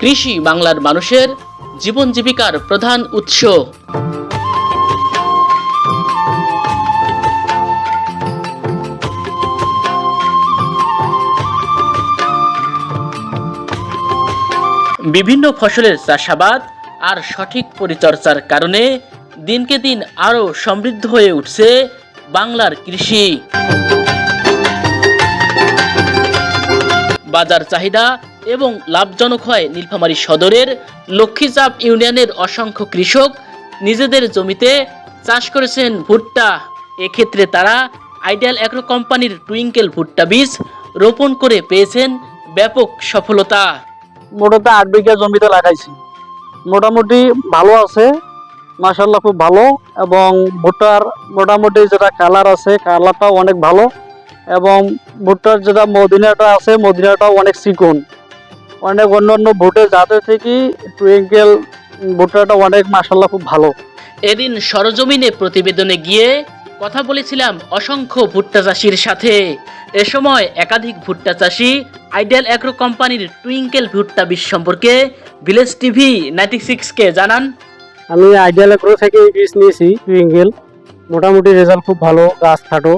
কৃষি বাংলার মানুষের জীবন জীবিকার প্রধান উৎস। বিভিন্ন ফসলের চাষাবাদ আর সঠিক পরিচর্যার কারণে দিনকে দিন আরও সমৃদ্ধ হয়ে উঠছে বাংলার কৃষি। বাজার চাহিদা এবং লাভজনক হয় নীলফামারী সদরের লক্ষ্মীচাপ ইউনিয়নের অসংখ্য কৃষক নিজেদের জমিতে চাষ করেছেন ভুট্টা। এক্ষেত্রে তারা আইডিয়াল অ্যাগ্রো কোম্পানির টুইঙ্কেল ভুট্টা বীজ রোপণ করে পেয়েছেন ব্যাপক সফলতা। মোটামুটি 8 বিঘা জমিতে লাগাইছি, মোটামুটি ভালো আছে, মাশাআল্লাহ খুব ভালো। এবং ভুট্টার মোটামুটি যেটা কালার আছে, কালারটাও অনেক ভালো। এবং ভুট্টার যেটা মদিনাটা আছে, মদিনাটাও অনেক চিকন, অনেক অন্যান্য ভুটের জাতের থেকে টুইঙ্কেল ভুট্টাটা অনেক মাশাআল্লাহ খুব ভালো। এদিন সরজমিনে প্রতিবেদনে গিয়ে কথা বলেছিলাম অসংখ্য ভুট্টা চাষির সাথে। এ সময় একাধিক ভুট্টা চাষি আইডিয়াল অ্যাগ্রো কোম্পানির টুইঙ্কেল ভুট্টা বীজ সম্পর্কে ভিলেজ টিভি 96কে জানান। আমি আইডিয়াল অ্যাগ্রো থেকে এই বীজ নিয়েছি টুইঙ্কেল, মোটামুটি রেজাল্ট খুব ভালো, গাছ খাটো,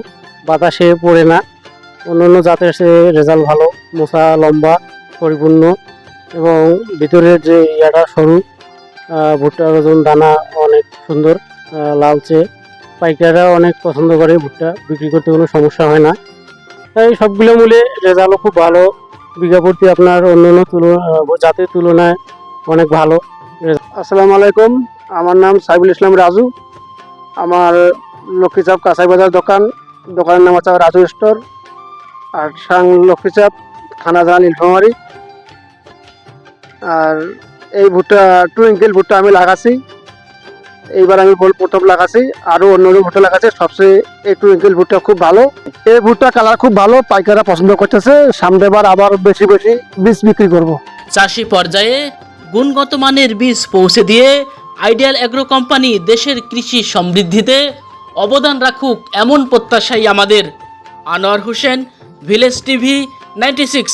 বাতাসে পড়ে না, অন্যান্য জাতের সে রেজাল্ট ভালো, মোচা লম্বা পরিপূর্ণ এবং ভিতরের যে ইয়াটা সরু। ভুট্টার ওজন দানা অনেক সুন্দর, লালচে, পাইকাররা অনেক পছন্দ করে, ভুট্টা বিক্রি করতে কোনো সমস্যা হয় না। তাই সবগুলো মিলে রেজাল্টও খুব ভালো, বিঘা প্রতি আপনার অন্যান্য জাতের তুলনায় অনেক ভালো। আসসালামু আলাইকুম, আমার নাম সাইফুল ইসলাম রাজু। আমার লক্ষ্মীচাপ কাঁচাই বাজার দোকানের নাম হচ্ছে রাজু স্টোর, আর সাং লক্ষ্মীচাপ, থানা জানা নীলফামারী। আর এই ভুট্টা টুইঙ্কেল ভুট্টা আমি লাগাচ্ছি, এইবার আমি প্রথম লাগাচ্ছি, আরও অন্য ভুট্টা লাগাচ্ছি, সবচেয়ে এই টুইঙ্কেল ভুট্টা খুব ভালো। এই ভুট্টা কালার খুব ভালো, পাইকাররা পছন্দ করতেছে। সামনেবার আবার বেশি বেশি বীজ বিক্রি করব। চাষি পর্যায়ে গুণগত মানের বীজ পৌঁছে দিয়ে আইডিয়াল অ্যাগ্রো কোম্পানি দেশের কৃষি সমৃদ্ধিতে অবদান রাখুক, এমন প্রত্যাশাই আমাদের। Anwar Hossain, village TV 96।